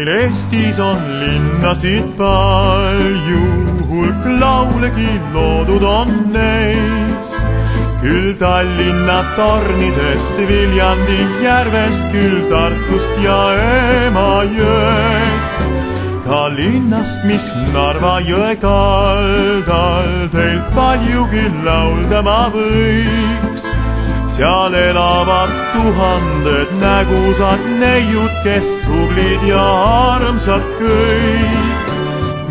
meil Eestis on linnasid palju, hulk laulegi loodud on neist. Küll Tallinna tornidest, Viljandi järvest, küll Tartust ja Emajõest. Ka linnast, mis Narva jõe kaldal teil paljugi laulda ma võiks. Seal elavad tuhanded nägusad neiud, kes tublid ja armsad kõik.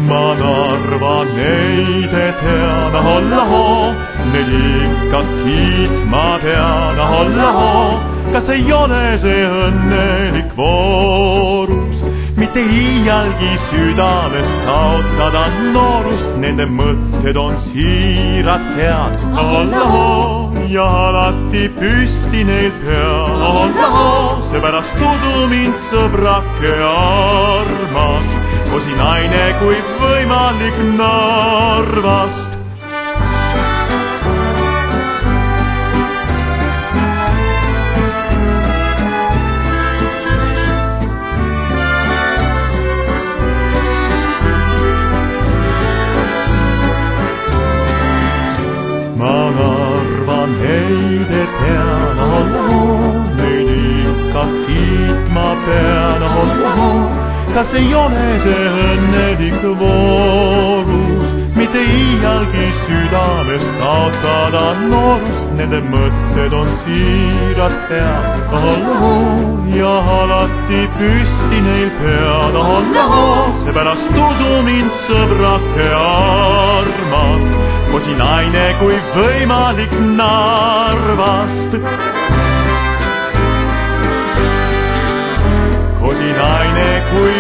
Ma Narva neide tean, ahollahoo, neid ikka kiitma pean, ahollahoo. Kas ei ole see õnnelik voorus, mitte iialgi südamest kaotada noorust, nende mõtted on siirad head, ahollahoo. Ja alati püsti neil pea, ahollahoo. Seepärast usu mind, sõbrake armas, kosi naine kui võimalik Narvast. Ma Narva neide pean, ahollahoo, neid ikka kiitma pean, ahollahoo. Kas ei ole see õnnelik voorus, mitte iialgi südamest kaotada noorust, nende mõtted on siirad head, ahollahoo. Ja alati püsti neil pead, ahollahoo. Seepärast usu mind, sõbrake armas, kosi naine kui võimalik Narvast. Kosi naine kui